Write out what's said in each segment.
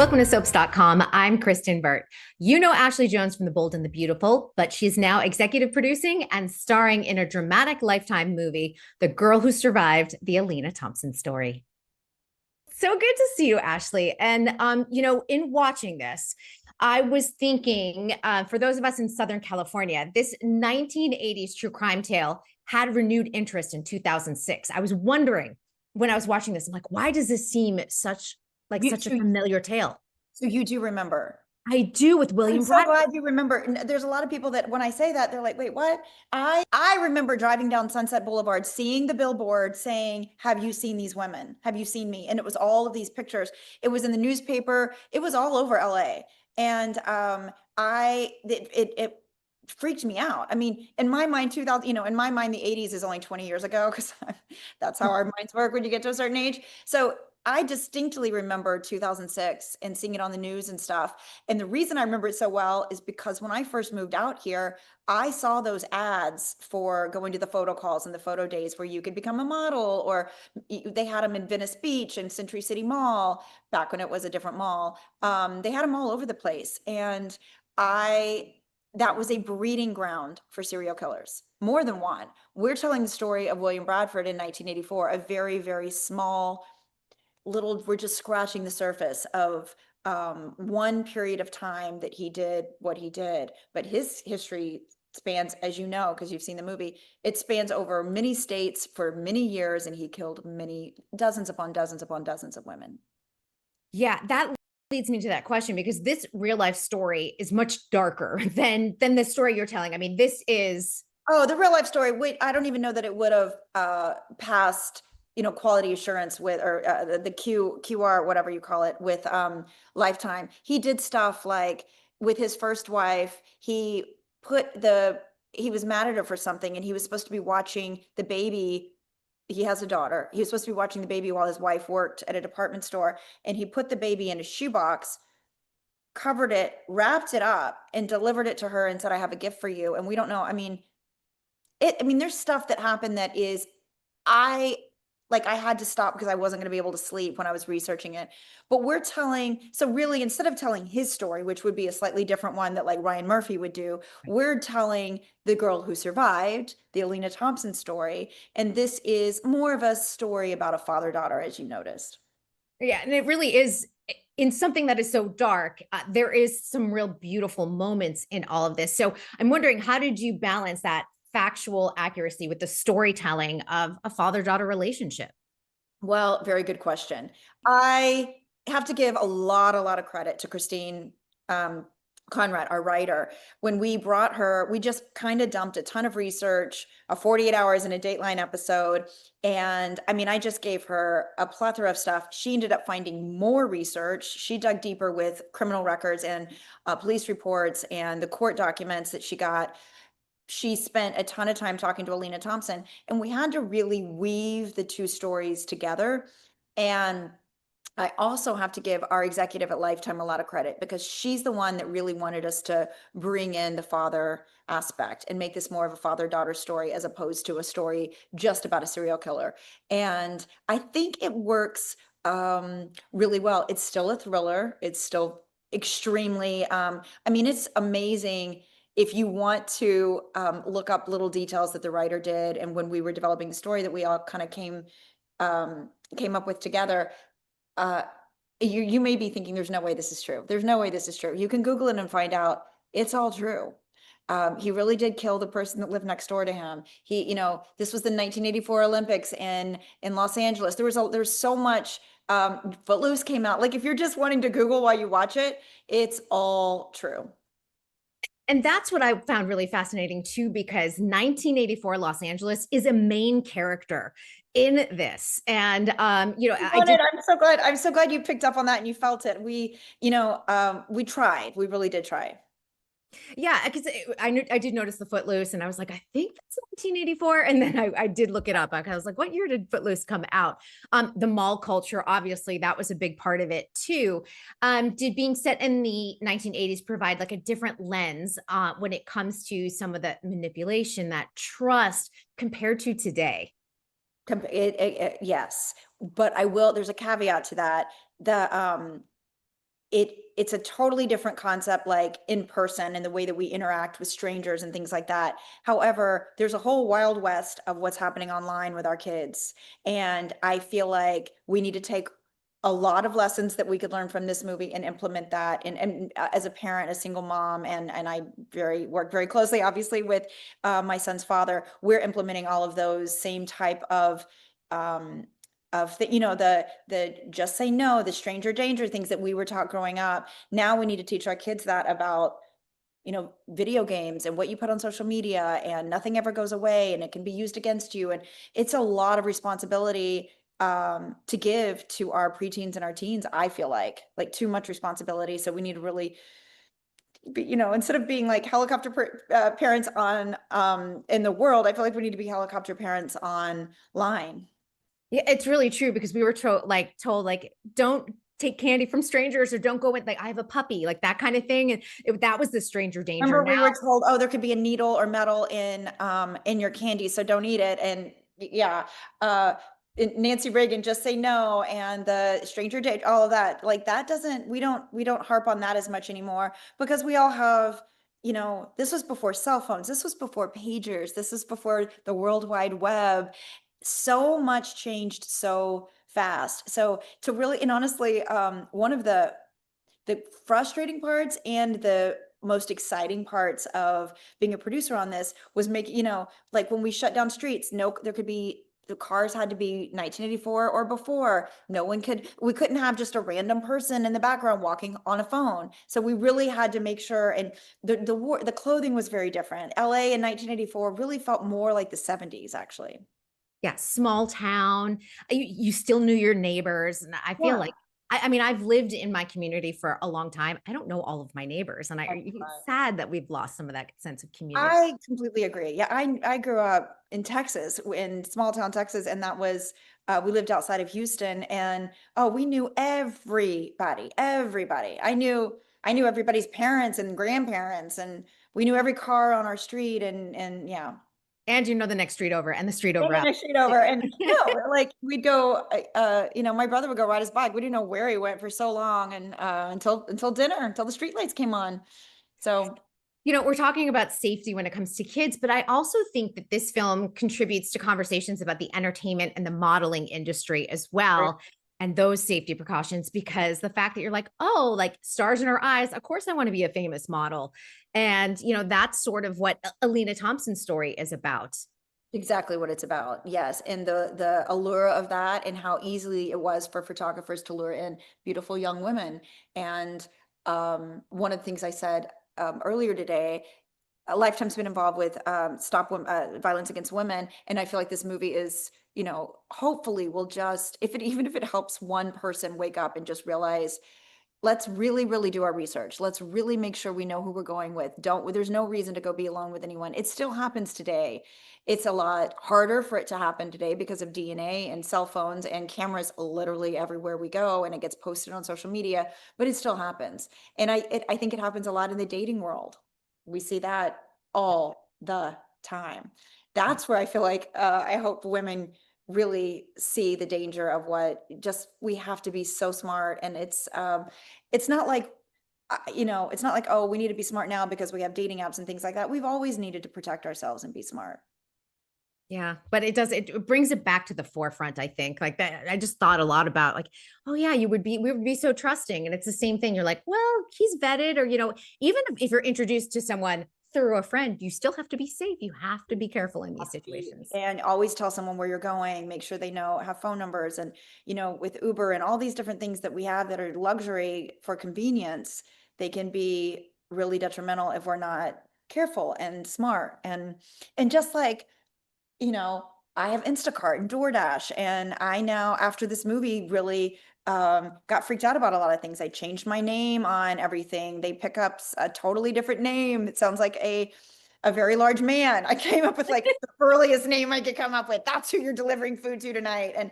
Welcome to soaps.com. I'm Kristen Burt. You know Ashley Jones from The Bold and the Beautiful, but she's now executive producing and starring in a dramatic Lifetime movie, The Girl Who Survived, the Alina Thompson Story. So good to see you, Ashley. And, in watching this, I was thinking, for those of us in Southern California, this 1980s true crime tale had renewed interest in 2006. I was wondering when I was watching this, I'm like, why does this seem such a familiar tale? So you do remember. I do, with William I'm so Bradford. glad you remember. And there's a lot of people that when I say that, they're like, wait, what? I remember driving down Sunset Boulevard, seeing the billboard saying, have you seen these women? Have you seen me? And it was all of these pictures. It was in the newspaper. It was all over LA. And it freaked me out. I mean, in my mind, 2000, in my mind, the 80s is only 20 years ago because that's how our minds work when you get to a certain age. So I distinctly remember 2006 and seeing it on the news and stuff. And the reason I remember it so well is because when I first moved out here, I saw those ads for going to the photo calls and the photo days where you could become a model, or they had them in Venice Beach and Century City Mall back when it was a different mall. They had them all over the place. And that was a breeding ground for serial killers, more than one. We're telling the story of William Bradford in 1984, a very, very small we're just scratching the surface of one period of time that he did what he did. But his history spans, as you know, because you've seen the movie, it spans over many states for many years, and he killed many dozens upon dozens upon dozens of women. Yeah, that leads me to that question, because this real life story is much darker than the story you're telling. I mean, this is the real life story. Wait, I don't even know that it would have passed quality assurance with, or the QR, whatever you call it, with Lifetime. He did stuff like with his first wife, he was mad at her for something, and he was supposed to be watching the baby. He has a daughter. He was supposed to be watching the baby while his wife worked at a department store, and he put the baby in a shoebox, covered it, wrapped it up, and delivered it to her and said, I have a gift for you. And we don't know. I mean, there's stuff that happened that is, I had to stop because I wasn't going to be able to sleep when I was researching it. But so really, instead of telling his story, which would be a slightly different one that like Ryan Murphy would do, we're telling The Girl Who Survived, the Alina Thompson story. And this is more of a story about a father-daughter, as you noticed. Yeah, and it really is, in something that is so dark, there is some real beautiful moments in all of this. So I'm wondering, how did you balance that factual accuracy with the storytelling of a father-daughter relationship? Well, very good question. I have to give a lot of credit to Christine Conrad, our writer. When we brought her, we just kind of dumped a ton of research, a 48 hours in a Dateline episode. And I mean, I just gave her a plethora of stuff. She ended up finding more research. She dug deeper with criminal records and police reports and the court documents that she got. She spent a ton of time talking to Alina Thompson, and we had to really weave the two stories together. And I also have to give our executive at Lifetime a lot of credit, because she's the one that really wanted us to bring in the father aspect and make this more of a father-daughter story as opposed to a story just about a serial killer. And I think it works really well. It's still a thriller. It's still extremely, it's amazing if you want to look up little details that the writer did. And when we were developing the story that we all kind of came up with together, you may be thinking, there's no way this is true. There's no way this is true. You can Google it and find out it's all true. He really did kill the person that lived next door to him. This was the 1984 Olympics in Los Angeles. There's so much. Footloose came out. Like, if you're just wanting to Google while you watch it, it's all true. And that's what I found really fascinating too, because 1984 Los Angeles is a main character in this. And I'm so glad you picked up on that and you felt it. We tried. We really did try. Yeah, because I did notice the Footloose, and I was like, I think that's 1984. And then I did look it up. I was like, what year did Footloose come out? The mall culture, obviously, that was a big part of it too. Did being set in the 1980s provide like a different lens when it comes to some of the manipulation, that trust, compared to today? Yes, but there's a caveat to that. it's a totally different concept, like in person and the way that we interact with strangers and things like that. However, there's a whole wild west of what's happening online with our kids. And I feel like we need to take a lot of lessons that we could learn from this movie and implement that. And as a parent, a single mom, and I work very closely, obviously, with my son's father, we're implementing all of those same type um, of the, the just say no, the stranger danger things that we were taught growing up. Now we need to teach our kids that about, video games and what you put on social media, and nothing ever goes away and it can be used against you. And it's a lot of responsibility to give to our preteens and our teens. I feel like too much responsibility. So we need to really be, instead of being like helicopter parents on in the world, I feel like we need to be helicopter parents online. Yeah, it's really true because we were told like don't take candy from strangers or don't go with like I have a puppy, like that kind of thing. And that was the stranger danger. Remember, we Now, were told, oh, there could be a needle or metal in your candy, so don't eat it. And yeah, uh, Nancy Reagan, just say no, and the stranger date, all of that. Like that doesn't, we don't harp on that as much anymore because we all have, this was before cell phones, this was before pagers, this is before the World Wide Web. So much changed so fast. So to really, and honestly, one of the frustrating parts and the most exciting parts of being a producer on this was making, like when we shut down streets, no, there could be, the cars had to be 1984 or before. We couldn't have just a random person in the background walking on a phone. So we really had to make sure, and the clothing was very different. LA in 1984 really felt more like the 70s, actually. yeah, small town. You still knew your neighbors. And I feel Yeah. like, I mean, I've lived in my community for a long time. I don't know all of my neighbors. And it's sad that we've lost some of that sense of community. I completely agree. Yeah, I grew up in Texas, in small town Texas, and that was we lived outside of Houston, and oh, we knew everybody, everybody. I knew everybody's parents and grandparents, and we knew every car on our street, and yeah. And you know the next street over and the street And over the out. next street over, and no, like we'd go. My brother would go ride his bike. We didn't know where he went for so long, and until dinner, until the street lights came on. So We're talking about safety when it comes to kids, but I also think that this film contributes to conversations about the entertainment and the modeling industry as well. And those safety precautions, because the fact that you're like, oh, like stars in our eyes, of course I want to be a famous model. And, that's sort of what Alina Thompson Story is about. exactly what it's about. Yes. And the allure of that and how easily it was for photographers to lure in beautiful young women. And one of the things I said earlier today, Lifetime's been involved with Stop Violence Against Women, and I feel like this movie is, hopefully will just, even if it helps one person wake up and just realize, let's really, really do our research. Let's really make sure we know who we're going with. There's no reason to go be alone with anyone. It still happens today. It's a lot harder for it to happen today because of DNA and cell phones and cameras literally everywhere we go, and it gets posted on social media, but it still happens. And I think it happens a lot in the dating world. We see that all the time. That's where I feel like I hope women really see the danger of what just we have to be so smart. And it's not like it's not like, oh, we need to be smart now because we have dating apps and things like that. We've always needed to protect ourselves and be smart. Yeah, but it brings it back to the forefront, I think. Like that, I just thought a lot about like, oh yeah, we would be so trusting. And it's the same thing. You're like, well, he's vetted, or even if you're introduced to someone through a friend, you still have to be safe. You have to be careful in these situations. And always tell someone where you're going, make sure they have phone numbers. And with Uber and all these different things that we have that are luxury for convenience, they can be really detrimental if we're not careful and smart. And just like, I have Instacart and DoorDash, and I now, after this movie, really got freaked out about a lot of things. I changed my name on everything. They pick up a totally different name. It sounds like a very large man. I came up with like the burliest name I could come up with. That's who you're delivering food to tonight. And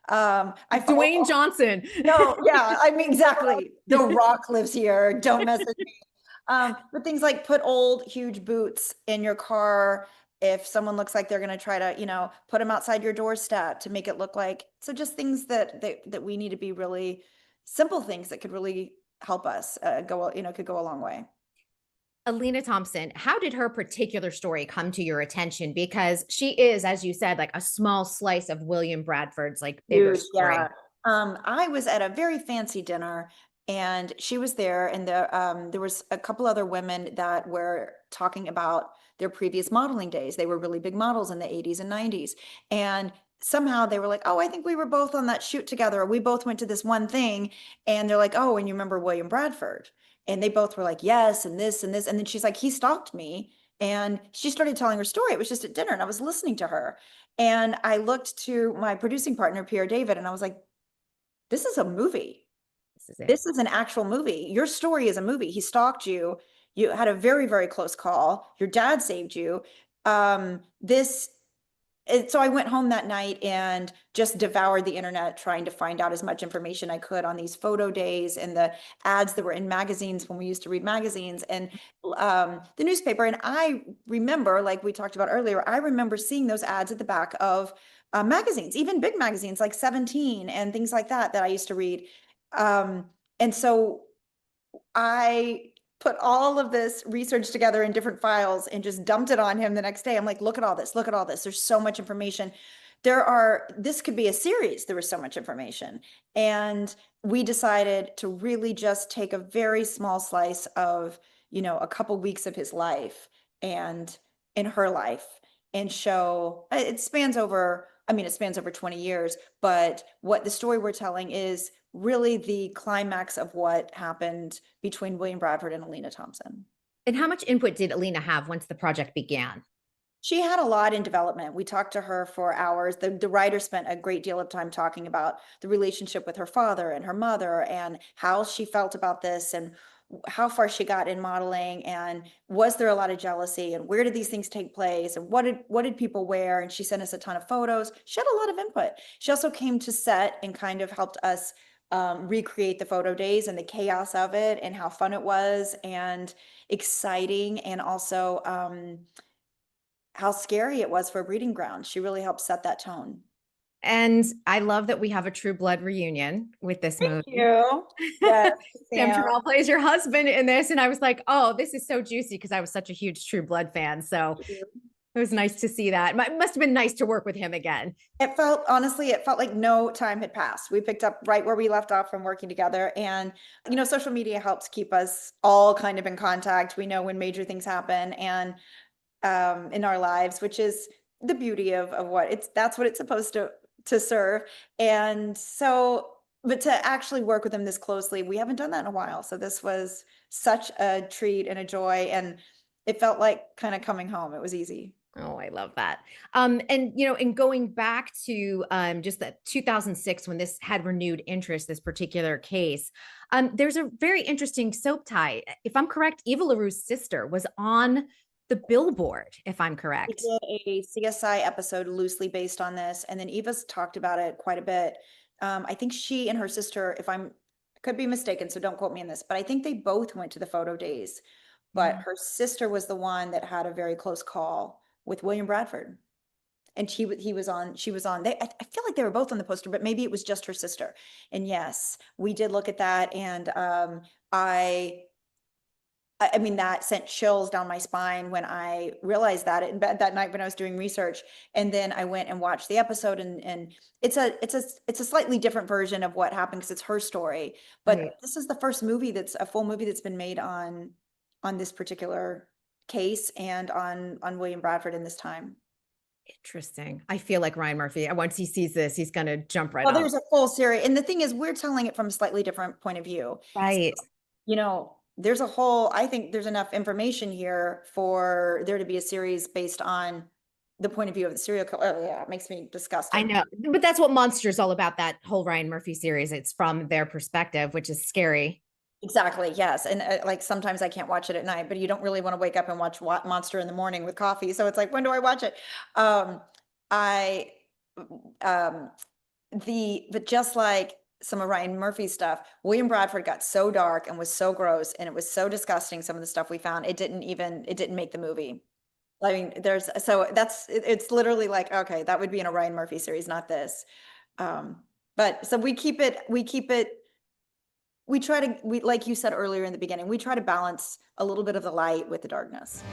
Dwayne Johnson. no, yeah, I mean, exactly. The Rock lives here. Don't mess with me. But things like put old, huge boots in your car if someone looks like they're going to try to, put them outside your doorstep to make it look like. So just things that we need to be really simple things that could really help us could go a long way. Alina Thompson, how did her particular story come to your attention? Because she is, as you said, like a small slice of William Bradford's like bigger Huge, story. yeah. I was at a very fancy dinner and she was there, and there was a couple other women that were talking about their previous modeling days. They were really big models in the 80s and 90s. And somehow they were like, "Oh, I think we were both on that shoot together. We both went to this one thing." And they're like, "Oh, and you remember William Bradford?" And they both were like, "Yes, and this and this." And then she's like, "He stalked me." And she started telling her story. It was just at dinner and I was listening to her. And I looked to my producing partner, Pierre David, and I was like, this is a movie. This is it. This is an actual movie. Your story is a movie. He stalked you. You had a very, very close call. Your dad saved you. This so I went home that night and just devoured the internet trying to find out as much information I could on these photo days and the ads that were in magazines when we used to read magazines and the newspaper. And I remember, like we talked about earlier, I remember seeing those ads at the back of magazines, even big magazines like 17 and things like that that I used to read. Um, and so I put all of this research together in different files and just dumped it on him the next day. I'm like, look at all this, look at all this. There's so much information. This could be a series. There was so much information. And we decided to really just take a very small slice of, a couple weeks of his life and in her life and show it spans over, I mean, it spans over 20 years, but what the story we're telling is really the climax of what happened between William Bradford and Alina Thompson. And how much input did Alina have once the project began? She had a lot in development. We talked to her for hours. The writer spent a great deal of time talking about the relationship with her father and her mother and how she felt about this and how far she got in modeling and was there a lot of jealousy and where did these things take place and what did people wear, and she sent us a ton of photos. She had a lot of input. She also came to set and kind of helped us recreate the photo days and the chaos of it and how fun it was and exciting, and also how scary it was for a breeding ground. She really helped set that tone. And I love that we have a True Blood reunion with this Thank movie. you. Yes, Sam Sam. Terrell plays your husband in this. And I was like, oh, this is so juicy because I was such a huge True Blood fan. So it was nice to see that. It must have been nice to work with him again. Honestly, it felt like no time had passed. We picked up right where we left off from working together. And, social media helps keep us all kind of in contact. We know when major things happen and in our lives, which is the beauty of that's what it's supposed to serve. And so, but to actually work with them this closely, we haven't done that in a while. So this was such a treat and a joy. And it felt like kind of coming home. It was easy. Oh, I love that. And in going back to just that 2006 when this had renewed interest, this particular case, there's a very interesting soap tie. If I'm correct, Eva LaRue's sister was on the billboard, if I'm We correct. did a CSI episode loosely based on this, and then Eva's talked about it quite a bit. I think she and her sister, if I'm could be mistaken, so don't quote me on this, but I think they both went to the photo days. But Yeah. her sister was the one that had a very close call with William Bradford. And she was on, I feel like they were both on the poster, but maybe it was just her sister. And yes, we did look at that. And I mean, that sent chills down my spine when I realized that in bed that night when I was doing research. And then I went and watched the episode, and it's a slightly different version of what happened because it's her story. But Right. this is the first movie that's a full movie that's been made on this particular case and on William Bradford in this time. Interesting. I feel like Ryan Murphy, once he sees this, he's going to jump right Well, on. there's a full series. And the thing is, we're telling it from a slightly different point of view. Right. There's I think there's enough information here for there to be a series based on the point of view of the serial killer. Oh, yeah, it makes me I disgusted. know. But that's what Monster's all about, that whole Ryan Murphy series. It's from their perspective, which is scary. Exactly. Yes. And like sometimes I can't watch it at night, but you don't really want to wake up and watch Monster in the morning with coffee. So it's like, when do I watch it? I, um, but just like some of Ryan Murphy's stuff, William Bradford got so dark and was so gross and it was so disgusting. Some of the stuff we found, it didn't make the movie. I mean, it's literally like, okay, that would be in a Ryan Murphy series, not this. Um, but so we keep it we try to, like you said earlier in the beginning, we try to balance a little bit of the light with the darkness.